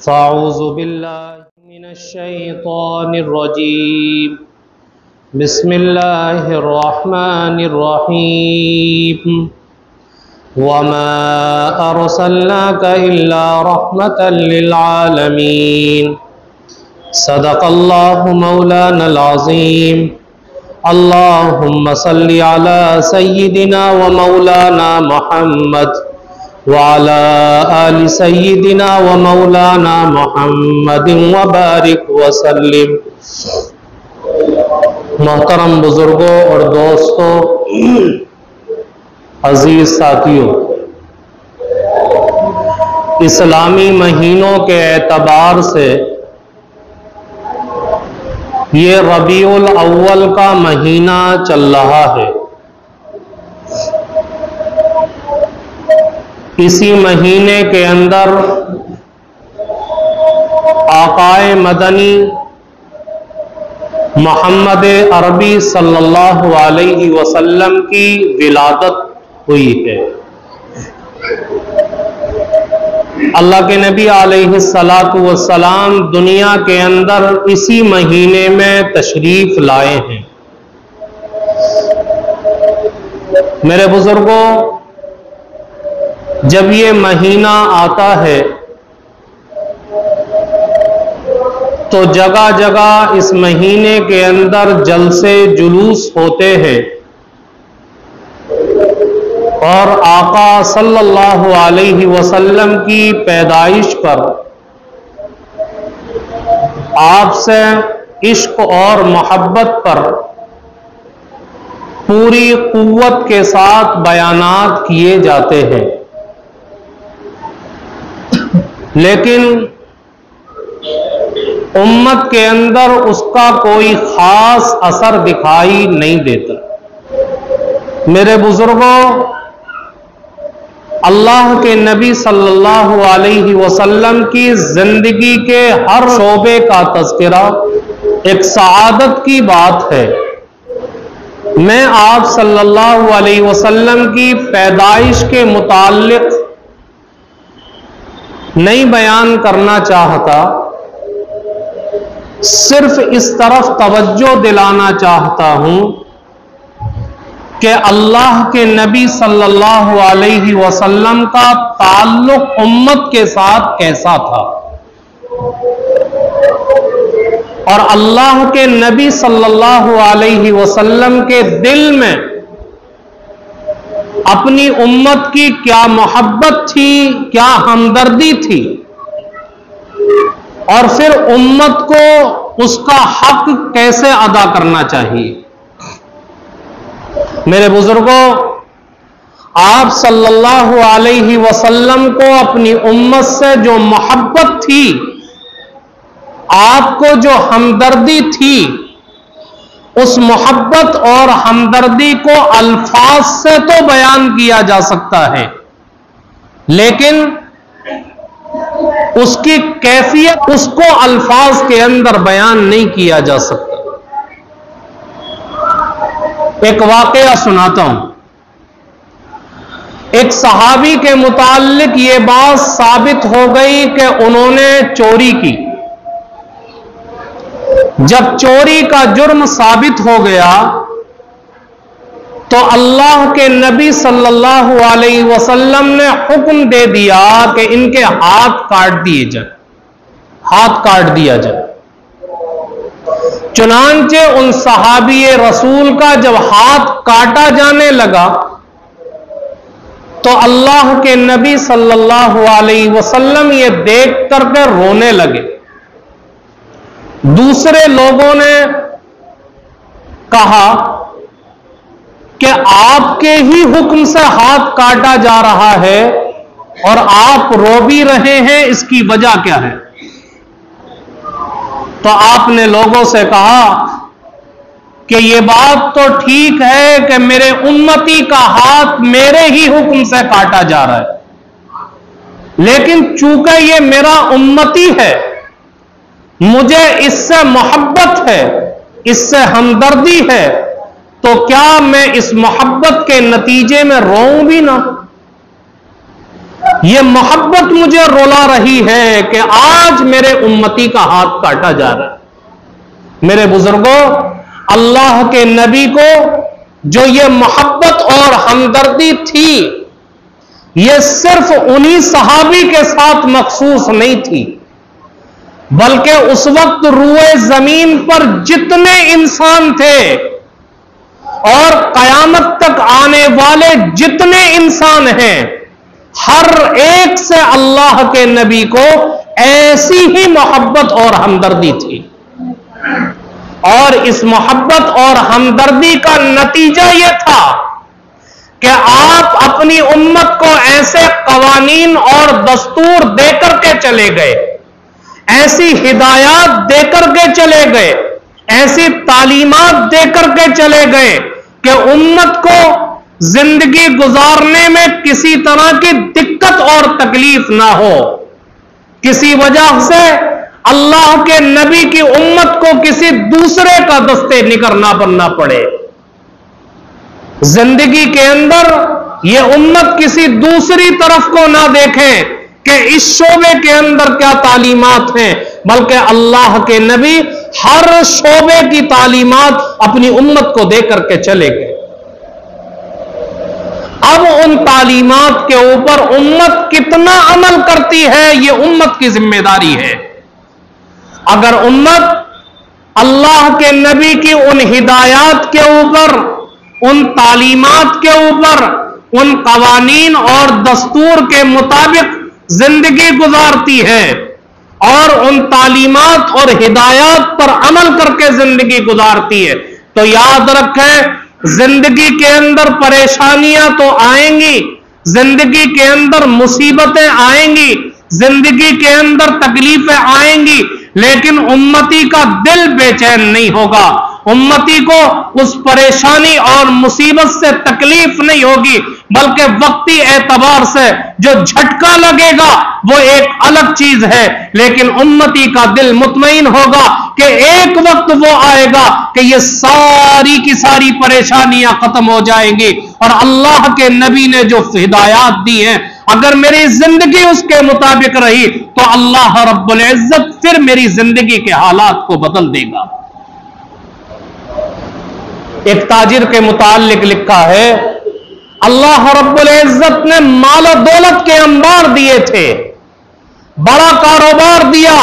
फ़अऊज़ु बिल्लाहि मिनश्शैतानिर्रजीम। बिस्मिल्लाहिर्रहमानिर्रहीम। वमा अरसलनाका इल्ला रहमतल लिल आलमीन। सदक़ल्लाहु मौलानल अज़ीम। अल्लाहुम्मा सल्लि अला सय्यिदिना व मौलाना मुहम्मद व अला आलि सय्यिदिना व मौलाना मुहम्मदिन व बारिक व सल्लिम। मोहतरम बुजुर्गों और दोस्तों, अजीज साथियों, इस्लामी महीनों के एतबार से ये रबीउल अव्वल का महीना चल रहा है। इसी महीने के अंदर आकाए मदनी मोहम्मद अरबी सल्लल्लाहु अलैहि वसल्लम की विलादत हुई है। अल्लाह के नबी अलैहिस्सलातु वस्सलाम दुनिया के अंदर इसी महीने में तशरीफ लाए हैं। मेरे बुजुर्गों, जब ये महीना आता है तो जगह जगह इस महीने के अंदर जलसे जुलूस होते हैं और आका सल्लल्लाहु अलैहि वसल्लम की पैदाइश पर आपसे इश्क और मोहब्बत पर पूरी कुव्वत के साथ बयानात किए जाते हैं, लेकिन उम्मत के अंदर उसका कोई खास असर दिखाई नहीं देता। मेरे बुजुर्गों, अल्लाह के नबी सल्लल्लाहु अलैहि वसल्लम की जिंदगी के हर शोबे का तज़किरा एक सआदत की बात है। मैं आप सल्लल्लाहु अलैहि वसल्लम की पैदाइश के मुताल्लिक नहीं बयान करना चाहता, सिर्फ इस तरफ तवज्जो दिलाना चाहता हूं कि अल्लाह के नबी सल्लल्लाहु अलैहि वसल्लम का ताल्लुक उम्मत के साथ कैसा था और अल्लाह के नबी सल्लल्लाहु अलैहि वसल्लम के दिल में अपनी उम्मत की क्या मोहब्बत थी, क्या हमदर्दी थी, और फिर उम्मत को उसका हक कैसे अदा करना चाहिए। मेरे बुजुर्गों, आप सल्लल्लाहु अलैहि वसल्लम को अपनी उम्मत से जो मोहब्बत थी, आपको जो हमदर्दी थी, उस मोहब्बत और हमदर्दी को अल्फाज से तो बयान किया जा सकता है, लेकिन उसकी कैफियत उसको अल्फाज के अंदर बयान नहीं किया जा सकता। एक वाकया सुनाता हूं। एक सहाबी के मुताल्लिक ये बात साबित हो गई कि उन्होंने चोरी की। जब चोरी का जुर्म साबित हो गया तो अल्लाह के नबी सल्लल्लाहु अलैहि वसल्लम ने हुक्म दे दिया कि इनके हाथ काट दिए जाए, हाथ काट दिया जाए। चुनांचे उन सहाबी रसूल का जब हाथ काटा जाने लगा तो अल्लाह के नबी सल्लल्लाहु अलैहि वसल्लम ये देख करके रोने लगे। दूसरे लोगों ने कहा कि आपके ही हुक्म से हाथ काटा जा रहा है और आप रो भी रहे हैं, इसकी वजह क्या है? तो आपने लोगों से कहा कि यह बात तो ठीक है कि मेरे उम्मती का हाथ मेरे ही हुक्म से काटा जा रहा है, लेकिन चूंकि यह मेरा उम्मती है, मुझे इससे मोहब्बत है, इससे हमदर्दी है, तो क्या मैं इस मोहब्बत के नतीजे में रोऊं भी ना? ये मोहब्बत मुझे रुला रही है कि आज मेरे उम्मती का हाथ काटा जा रहा है। मेरे बुजुर्गों, अल्लाह के नबी को जो ये मोहब्बत और हमदर्दी थी, ये सिर्फ उन्हीं सहाबी के साथ मखसूस नहीं थी, बल्कि उस वक्त रूए जमीन पर जितने इंसान थे और कयामत तक आने वाले जितने इंसान हैं, हर एक से अल्लाह के नबी को ऐसी ही मोहब्बत और हमदर्दी थी। और इस मोहब्बत और हमदर्दी का नतीजा यह था कि आप अपनी उम्मत को ऐसे कवानीन और दस्तूर देकर के चले गए, ऐसी हिदायत देकर के चले गए, ऐसी तालीमात देकर के चले गए कि उम्मत को जिंदगी गुजारने में किसी तरह की दिक्कत और तकलीफ ना हो, किसी वजह से अल्लाह के नबी की उम्मत को किसी दूसरे का दस्ते निकर ना बनना पड़े। जिंदगी के अंदर यह उम्मत किसी दूसरी तरफ को ना देखे कि इस शोबे के अंदर क्या तालीमात हैं, बल्कि अल्लाह के नबी हर शोबे की तालीमात अपनी उम्मत को देकर के चले गए। अब उन तालीमात के ऊपर उम्मत कितना अमल करती है, यह उम्मत की जिम्मेदारी है। अगर उम्मत अल्लाह के नबी की उन हिदायत के ऊपर, उन तालीमात के ऊपर, उन कवानीन और दस्तूर के मुताबिक जिंदगी गुजारती है और उन तालीमात और हिदायत पर अमल करके जिंदगी गुजारती है, तो याद रखें, जिंदगी के अंदर परेशानियां तो आएंगी, जिंदगी के अंदर मुसीबतें आएंगी, जिंदगी के अंदर तकलीफें आएंगी, लेकिन उम्मती का दिल बेचैन नहीं होगा। उम्मती को उस परेशानी और मुसीबत से तकलीफ नहीं होगी, बल्कि वक्ती एतबार से जो झटका लगेगा वो एक अलग चीज है, लेकिन उम्मती का दिल मुतमईन होगा कि एक वक्त वो आएगा कि ये सारी की सारी परेशानियां खत्म हो जाएंगी और अल्लाह के नबी ने जो हिदायत दी है, अगर मेरी जिंदगी उसके मुताबिक रही तो अल्लाह रब्बुल इज्जत फिर मेरी जिंदगी के हालात को बदल देगा। एक ताजिर के मुताल्लिक लिखा है, अल्लाह रब्बुल इज्जत ने माल दौलत के अंबार दिए थे, बड़ा कारोबार दिया,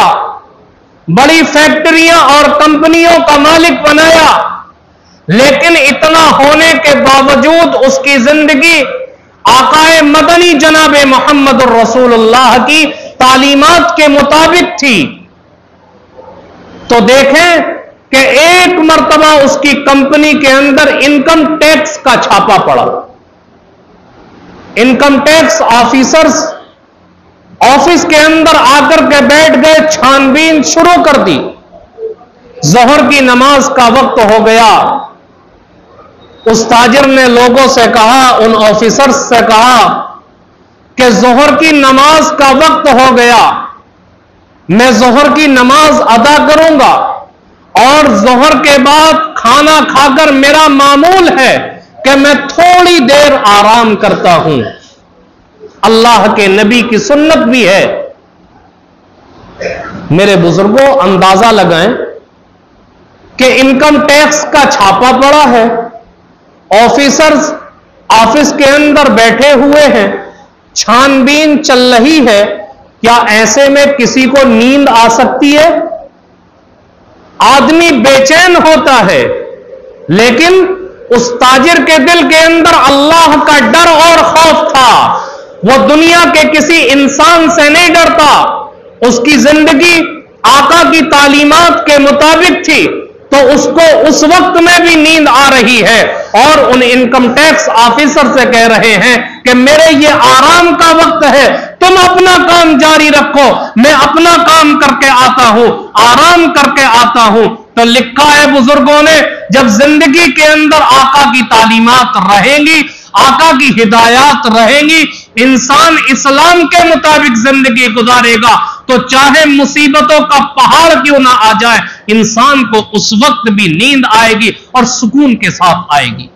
बड़ी फैक्ट्रियां और कंपनियों का मालिक बनाया, लेकिन इतना होने के बावजूद उसकी जिंदगी आकाए मदनी जनाब मोहम्मद रसूलुल्लाह की तालीमात के मुताबिक थी। तो देखें कि एक मर्तबा उसकी कंपनी के अंदर इनकम टैक्स का छापा पड़ा। इनकम टैक्स ऑफिसर्स ऑफिस के अंदर आकर के बैठ गए, छानबीन शुरू कर दी। जोहर की नमाज का वक्त हो गया। उस ताजिर ने लोगों से कहा, उन ऑफिसर्स से कहा कि जोहर की नमाज का वक्त हो गया, मैं जोहर की नमाज अदा करूंगा और जोहर के बाद खाना खाकर मेरा मामूल है कि मैं थोड़ी देर आराम करता हूं। अल्लाह के नबी की सुन्नत भी है। मेरे बुजुर्गों, अंदाजा लगाएं कि इनकम टैक्स का छापा पड़ा है, ऑफिसर्स ऑफिस के अंदर बैठे हुए हैं, छानबीन चल रही है। क्या ऐसे में किसी को नींद आ सकती है? आदमी बेचैन होता है, लेकिन उस ताजिर के दिल के अंदर अल्लाह का डर और खौफ था। वो दुनिया के किसी इंसान से नहीं डरता। उसकी जिंदगी आका की तालीमात के मुताबिक थी, तो उसको उस वक्त में भी नींद आ रही है और उन इनकम टैक्स ऑफिसर से कह रहे हैं कि मेरे ये आराम का वक्त है, तुम अपना काम जारी रखो, मैं अपना काम करके आता हूं, आराम करके आता हूं। तो लिखा है बुजुर्गों ने, जब जिंदगी के अंदर आका की तालीमात रहेंगी, आका की हिदायत रहेंगी, इंसान इस्लाम के मुताबिक जिंदगी गुजारेगा, तो चाहे मुसीबतों का पहाड़ क्यों ना आ जाए, इंसान को उस वक्त भी नींद आएगी और सुकून के साथ आएगी।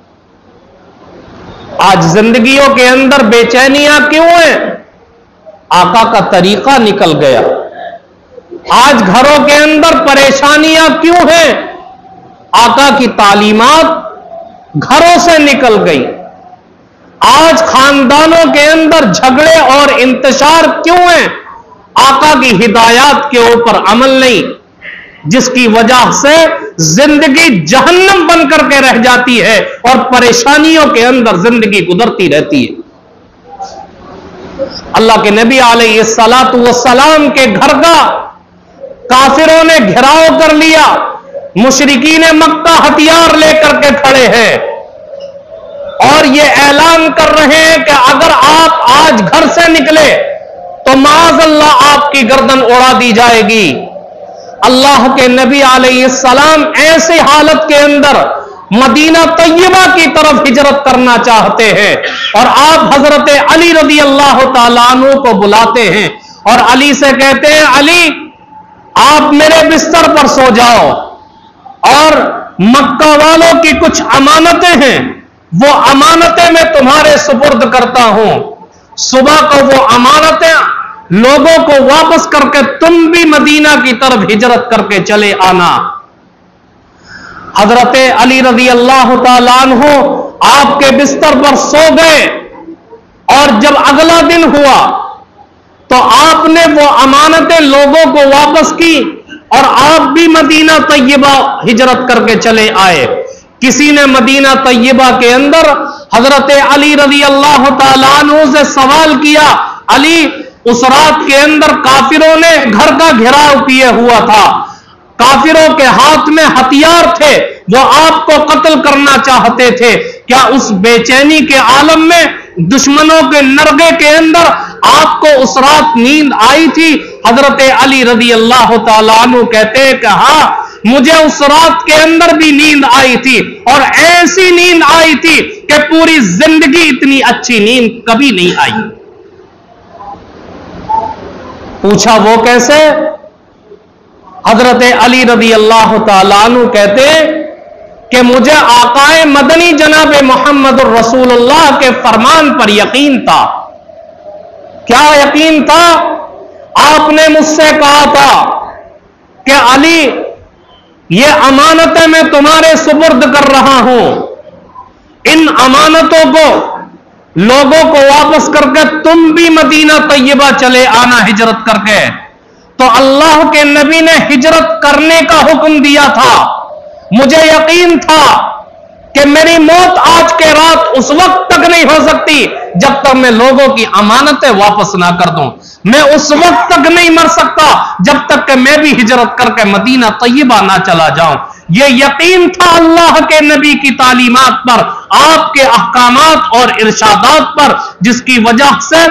आज जिंदगियों के अंदर बेचैनियां क्यों हैं? आका का तरीका निकल गया। आज घरों के अंदर परेशानियां क्यों हैं? आका की तालीमात घरों से निकल गई। आज खानदानों के अंदर झगड़े और इंतशार क्यों हैं? आका की हिदायत के ऊपर अमल नहीं, जिसकी वजह से जिंदगी जहन्नम बनकर के रह जाती है और परेशानियों के अंदर जिंदगी गुजरती रहती है। अल्लाह के नबी अलैहिस्सलातु वस्सलाम के घर का काफिरों ने घेराव कर लिया। मुशरिकीन मक्का हथियार लेकर के खड़े हैं और ये ऐलान कर रहे हैं कि अगर आप आज घर से निकले तो माज़अल्लाह आपकी गर्दन उड़ा दी जाएगी। अल्लाह के नबी अलैहिस्सलाम ऐसे हालत के अंदर मदीना तैयबा की तरफ हिजरत करना चाहते हैं और आप हजरत अली रज़ी अल्लाह तआला अन्हु को बुलाते हैं और अली से कहते हैं, अली आप मेरे बिस्तर पर सो जाओ और मक्का वालों की कुछ अमानतें हैं, वो अमानतें मैं तुम्हारे सुपुर्द करता हूं। सुबह को वो अमानतें लोगों को वापस करके तुम भी मदीना की तरफ हिजरत करके चले आना। हजरत अली रज़ी अल्लाह तआला अन्हु आपके बिस्तर पर सो गए और जब अगला दिन हुआ तो आपने वो अमानतें लोगों को वापस की और आप भी मदीना तैयबा हिजरत करके चले आए। किसी ने मदीना तैयबा के अंदर हजरत अली रज़ी अल्लाह तआला अन्हु से सवाल किया, अली उस रात के अंदर काफिरों ने घर का घेराव किए हुआ था, काफिरों के हाथ में हथियार थे, वो आपको कत्ल करना चाहते थे, क्या उस बेचैनी के आलम में दुश्मनों के नरगे के अंदर आपको उस रात नींद आई थी? हजरत अली रज़ी अल्लाह तआला अन्हु कहते हैं कि हाँ, मुझे उस रात के अंदर भी नींद आई थी और ऐसी नींद आई थी कि पूरी जिंदगी इतनी अच्छी नींद कभी नहीं आई। पूछा वो कैसे? हजरत अली रज़ी अल्लाह तआला अन्हु कहते कि मुझे आकाए मदनी जनाब मोहम्मद रसूलुल्लाह के फरमान पर यकीन था। क्या यकीन था? आपने मुझसे कहा था कि अली ये अमानतें मैं तुम्हारे सुपुर्द कर रहा हूं, इन अमानतों को लोगों को वापस करके तुम भी मदीना तैयबा चले आना हिजरत करके। तो अल्लाह के नबी ने हिजरत करने का हुक्म दिया था। मुझे यकीन था कि मेरी मौत आज के रात उस वक्त तक नहीं हो सकती जब तक मैं लोगों की अमानतें वापस ना कर दूं। मैं उस वक्त तक नहीं मर सकता जब तक कि मैं भी हिजरत करके मदीना तैयबा ना चला जाऊं। यह यकीन था अल्लाह के नबी की तालीमात पर, आपके अहकामात और इरशादात पर, जिसकी वजह से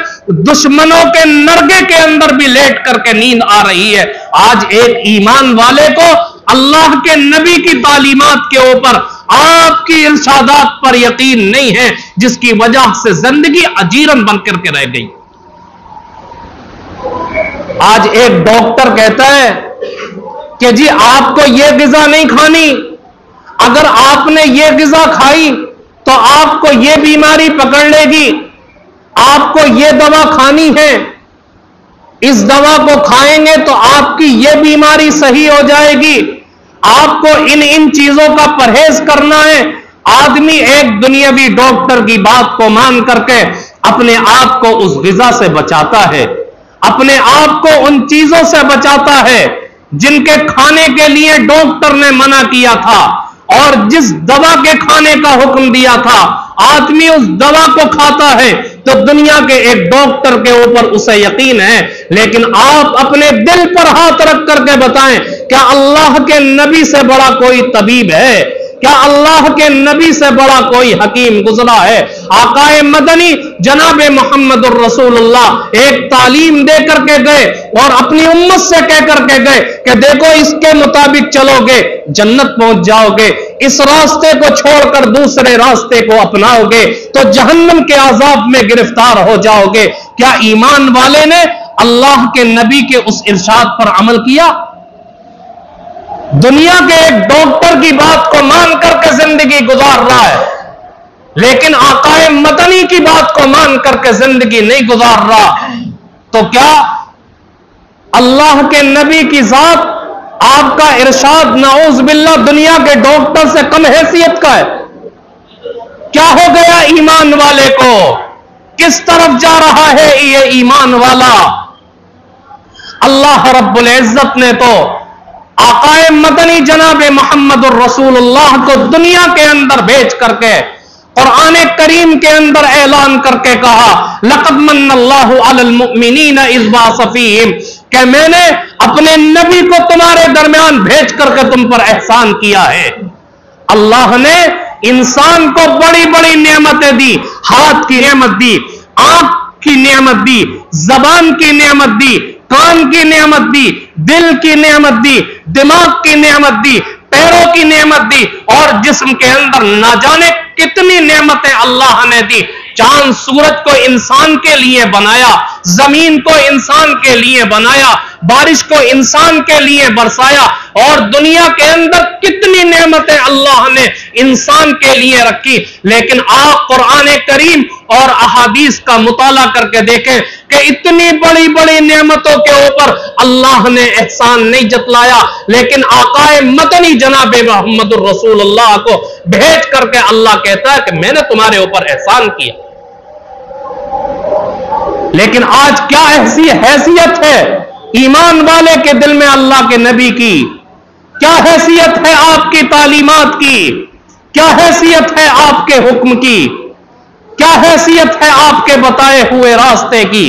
दुश्मनों के नरगे के अंदर भी लेट करके नींद आ रही है। आज एक ईमान वाले को अल्लाह के नबी की तालीमात के ऊपर, आपकी इरशादात पर यकीन नहीं है, जिसकी वजह से जिंदगी अजीरन बनकर के रह गई। आज एक डॉक्टर कहता है कि जी आपको यह ग़िज़ा नहीं खानी, अगर आपने यह ग़िज़ा खाई तो आपको यह बीमारी पकड़ लेगी, आपको यह दवा खानी है, इस दवा को खाएंगे तो आपकी यह बीमारी सही हो जाएगी, आपको इन इन चीजों का परहेज करना है। आदमी एक दुनियावी डॉक्टर की बात को मान करके अपने आप को उस ग़िज़ा से बचाता है, अपने आप को उन चीजों से बचाता है जिनके खाने के लिए डॉक्टर ने मना किया था, और जिस दवा के खाने का हुक्म दिया था आदमी उस दवा को खाता है तो दुनिया के एक डॉक्टर के ऊपर उसे यकीन है। लेकिन आप अपने दिल पर हाथ रख करके बताएं, क्या अल्लाह के नबी से बड़ा कोई तबीब है? क्या अल्लाह के नबी से बड़ा कोई हकीम गुजरा है? आकाए मदनी जनाब मोहम्मद रसूलुल्लाह एक तालीम दे करके गए और अपनी उम्मत से कह करके गए कि देखो इसके मुताबिक चलोगे जन्नत पहुंच जाओगे, इस रास्ते को छोड़कर दूसरे रास्ते को अपनाओगे तो जहन्नम के अजाब में गिरफ्तार हो जाओगे। क्या ईमान वाले ने अल्लाह के नबी के उस इरशाद पर अमल किया? दुनिया के एक डॉक्टर की बात को मान करके जिंदगी गुजार रहा है, लेकिन आकाए मदनी की बात को मान करके जिंदगी नहीं गुजार रहा। तो क्या अल्लाह के नबी की जात, आपका इरशाद नऊज़ बिल्लाह दुनिया के डॉक्टर से कम हैसियत का है? क्या हो गया ईमान वाले को? किस तरफ जा रहा है ये ईमान वाला? अल्लाह रब्बुल इज्जत ने तो आकाए मदनी जनाब मोहम्मदुर रसूलुल्लाह को दुनिया के अंदर भेज करके कुरान करीम के अंदर ऐलान करके कहा, लक़द मन्नल्लाहु अलल मुमिनीन इज़ बअस फ़ीहिम, कि मैंने अपने नबी को तुम्हारे दरमियान भेज करके तुम पर एहसान किया है। अल्लाह ने इंसान को बड़ी बड़ी नेमतें दी, हाथ की नेमत दी, आंख की नेमत दी, जबान की नेमत दी, कान की नेमत दी, दिल की नेमत दी, दिमाग की नेमत दी, पैरों की नेमत दी, और जिस्म के अंदर ना जाने कितनी नेमतें अल्लाह ने दी। चांद सूरज को इंसान के लिए बनाया, जमीन को इंसान के लिए बनाया, बारिश को इंसान के लिए बरसाया, और दुनिया के अंदर कितनी नेमतें अल्लाह ने इंसान के लिए रखी। लेकिन आप कुरान करीम और अहादीस का मुताला करके देखें कि इतनी बड़ी बड़ी नेमतों के ऊपर अल्लाह ने एहसान नहीं जतलाया, लेकिन आकाए मदनी जनाब मोहम्मदुर रसूलुल्लाह को भेज करके अल्लाह कहता है कि मैंने तुम्हारे ऊपर एहसान किया। लेकिन आज क्या ऐसी हैसियत है ईमान वाले के दिल में अल्लाह के नबी की? क्या हैसियत है आपकी तालीमात की? क्या हैसियत है आपके हुक्म की? क्या हैसियत है आपके बताए हुए रास्ते की?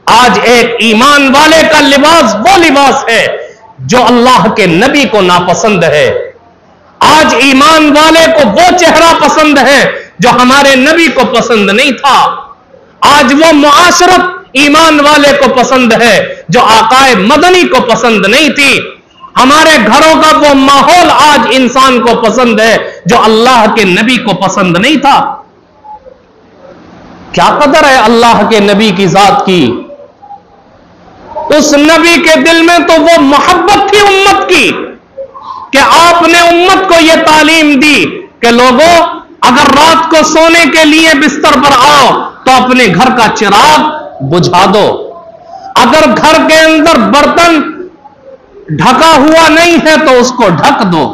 आज एक ईमान वाले का लिबास वो लिबास है जो अल्लाह के नबी को नापसंद है। आज ईमान वाले को वो चेहरा पसंद है जो हमारे नबी को पसंद नहीं था। आज वो मुआशरत ईमान वाले को पसंद है जो आकाए मदनी को पसंद नहीं थी। हमारे घरों का वो माहौल आज इंसान को पसंद है जो अल्लाह के नबी को पसंद नहीं था। क्या कदर है अल्लाह के नबी की जात की? उस नबी के दिल में तो वो मोहब्बत थी उम्मत की कि आपने उम्मत को यह तालीम दी कि लोगों, अगर रात को सोने के लिए बिस्तर पर आओ तो अपने घर का चिराग बुझा दो। अगर घर के अंदर बर्तन ढका हुआ नहीं है तो उसको ढक दो,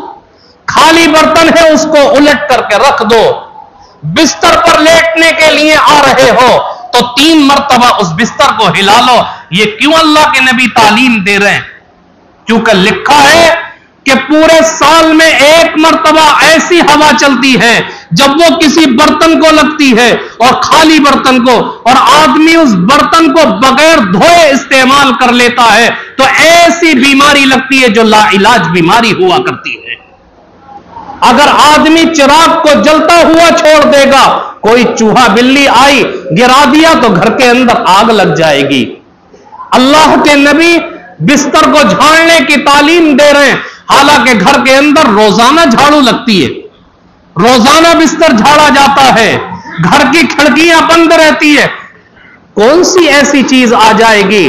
खाली बर्तन है उसको उलट करके रख दो। बिस्तर पर लेटने के लिए आ रहे हो तो 3 मरतबा उस बिस्तर को हिला लो। ये क्यों अल्लाह के नबी तालीम दे रहे हैं? क्योंकि लिखा है कि पूरे साल में 1 मरतबा ऐसी हवा चलती है जब वो किसी बर्तन को लगती है, और खाली बर्तन को, और आदमी उस बर्तन को बगैर धोए इस्तेमाल कर लेता है, तो ऐसी बीमारी लगती है जो लाइलाज बीमारी हुआ करती है। अगर आदमी चिराग को जलता हुआ छोड़ देगा, कोई चूहा बिल्ली आई गिरा दिया तो घर के अंदर आग लग जाएगी। अल्लाह के नबी बिस्तर को झाड़ने की तालीम दे रहे हैं, हालांकि घर के अंदर रोजाना झाड़ू लगती है, रोजाना बिस्तर झाड़ा जाता है, घर की खिड़कियां बंद रहती है। कौन सी ऐसी चीज आ जाएगी?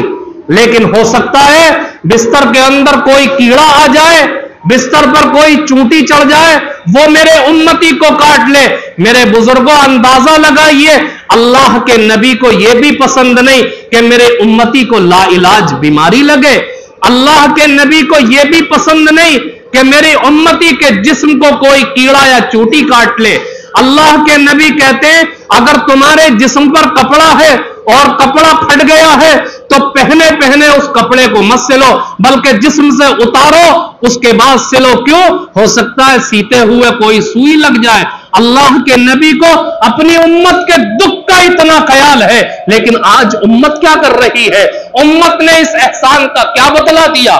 लेकिन हो सकता है बिस्तर के अंदर कोई कीड़ा आ जाए, बिस्तर पर कोई चूंटी चढ़ जाए, वो मेरे उम्मती को काट ले। मेरे बुजुर्गों, अंदाजा लगाइए, अल्लाह के नबी को यह भी पसंद नहीं कि मेरे उम्मती को लाइलाज बीमारी लगे। अल्लाह के नबी को यह भी पसंद नहीं कि मेरी उम्मती के जिस्म को कोई कीड़ा या चूंटी काट ले। अल्लाह के नबी कहते हैं, अगर तुम्हारे जिस्म पर कपड़ा है और कपड़ा फट गया है तो पहने पहने उस कपड़े को मत सिलो, बल्कि जिस्म से उतारो, उसके बाद सिलो। क्यों? हो सकता है सीते हुए कोई सुई लग जाए। अल्लाह के नबी को अपनी उम्मत के दुख का इतना ख्याल है, लेकिन आज उम्मत क्या कर रही है? उम्मत ने इस एहसान का क्या बदला दिया?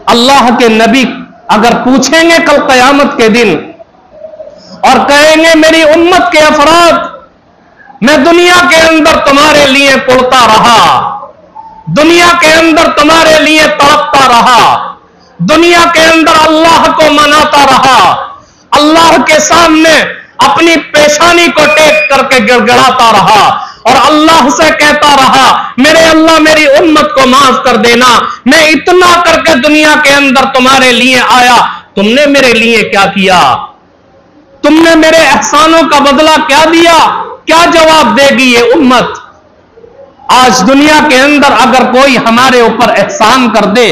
अल्लाह के नबी अगर पूछेंगे कल कयामत के दिन और कहेंगे, मेरी उम्मत के अफराद, मैं दुनिया के अंदर तुम्हारे लिए कुड़ता रहा, दुनिया के अंदर तुम्हारे लिए तड़पता रहा, दुनिया के अंदर अल्लाह को मनाता रहा, अल्लाह के सामने अपनी पेशानी को टेक करके गिड़गिड़ाता रहा और अल्लाह से कहता रहा, मेरे अल्लाह मेरी उम्मत को माफ कर देना, मैं इतना करके दुनिया के अंदर तुम्हारे लिए आया, तुमने मेरे लिए क्या किया? तुमने मेरे एहसानों का बदला क्या दिया? क्या जवाब देगी ये उम्मत? आज दुनिया के अंदर अगर कोई हमारे ऊपर एहसान कर दे,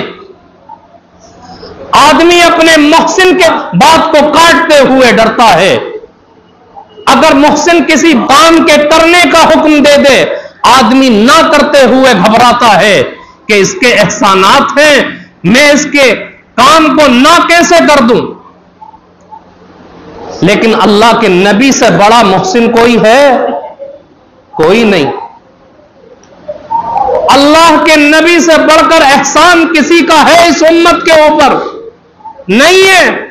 आदमी अपने मुहसिन के बात को काटते हुए डरता है। अगर मुहसिन किसी काम के करने का हुक्म दे दे, आदमी ना करते हुए घबराता है कि इसके एहसानात हैं, मैं इसके काम को ना कैसे कर दूं। लेकिन अल्लाह के नबी से बड़ा मुहसिन कोई है? कोई नहीं। अल्लाह के नबी से बढ़कर एहसान किसी का है इस उम्मत के ऊपर? नहीं है।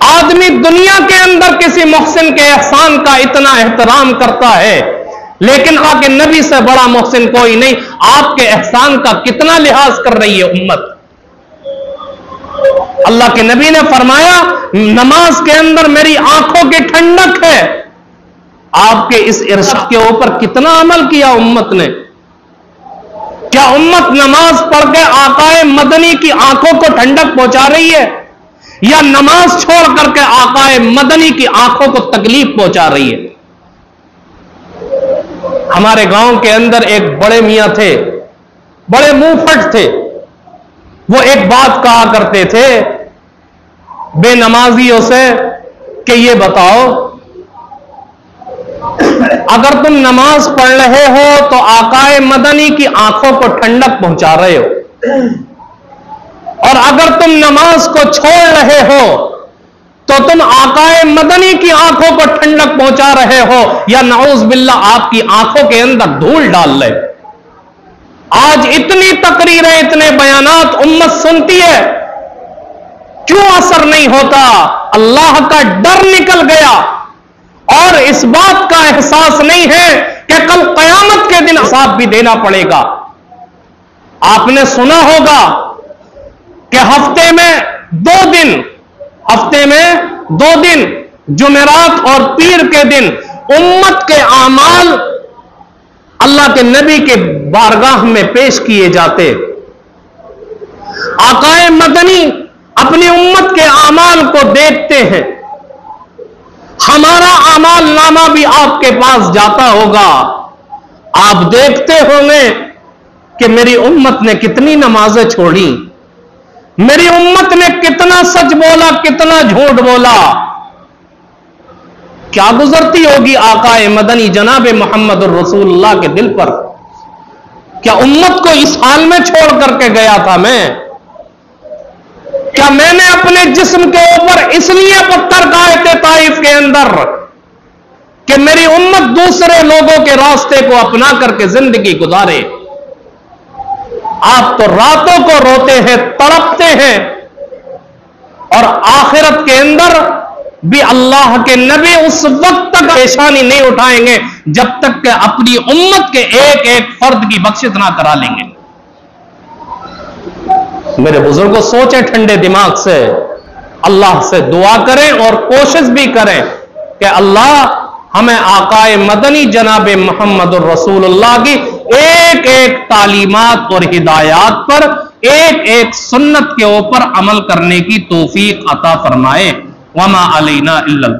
आदमी दुनिया के अंदर किसी मुहसिन के एहसान का इतना एहतराम करता है, लेकिन आपके नबी से बड़ा मुहसिन कोई नहीं। आपके एहसान का कितना लिहाज कर रही है उम्मत। अल्लाह के नबी ने फरमाया, नमाज के अंदर मेरी आंखों की ठंडक है। आपके इस इरशाद के ऊपर कितना अमल किया उम्मत ने? क्या उम्मत नमाज पढ़ के आकाए मदनी की आंखों को ठंडक पहुंचा रही है, या नमाज छोड़ करके आकाए मदनी की आंखों को तकलीफ पहुंचा रही है? हमारे गांव के अंदर एक बड़े मियां थे, बड़े मुंहफट थे। वो एक बात कहा करते थे बेनमाजियों से कि ये बताओ, अगर तुम नमाज पढ़ रहे हो तो आकाए मदनी की आंखों को ठंडक पहुंचा रहे हो, और अगर तुम नमाज को छोड़ रहे हो तो तुम आकाए मदनी की आंखों को ठंडक पहुंचा रहे हो, या नऊज बिल्लाह आपकी आंखों के अंदर धूल डाल रहे। आज इतनी तकरीरें, इतने बयानात उम्मत सुनती है, क्यों असर नहीं होता? अल्लाह का डर निकल गया और इस बात का एहसास नहीं है कि कल कयामत के दिन हिसाब भी देना पड़ेगा। आपने सुना होगा कि हफ्ते में दो दिन जुमेरात और पीर के दिन उम्मत के आमाल अल्लाह के नबी के बारगाह में पेश किए जाते। आकाए मदनी अपनी उम्मत के आमाल को देखते हैं। हमारा आमाल नामा भी आपके पास जाता होगा। आप देखते होंगे कि मेरी उम्मत ने कितनी नमाजें छोड़ी, मेरी उम्मत ने कितना सच बोला, कितना झूठ बोला। क्या गुजरती होगी आकाए मदनी जनाबे मोहम्मद रसूलुल्लाह के दिल पर? क्या उम्मत को इस हाल में छोड़ करके गया था मैं? क्या मैंने अपने जिस्म के ऊपर इसलिए पत्थर खाए थे ताइफ के अंदर कि मेरी उम्मत दूसरे लोगों के रास्ते को अपना करके जिंदगी गुजारे? आप तो रातों को रोते हैं, तड़पते हैं, और आखिरत के अंदर भी अल्लाह के नबी उस वक्त तक परेशानी नहीं उठाएंगे जब तक कि अपनी उम्मत के एक एक फर्द की बख्शिश ना करा लेंगे। मेरे बुजुर्गों, सोचें ठंडे दिमाग से, अल्लाह से दुआ करें और कोशिश भी करें कि अल्लाह हमें आकाए मदनी जनाबे मोहम्मद रसूलुल्लाह की एक एक तालीमात और हिदायत पर, एक एक सुन्नत के ऊपर अमल करने की तौफीक अता फरमाए। वमा अलैना इल्लल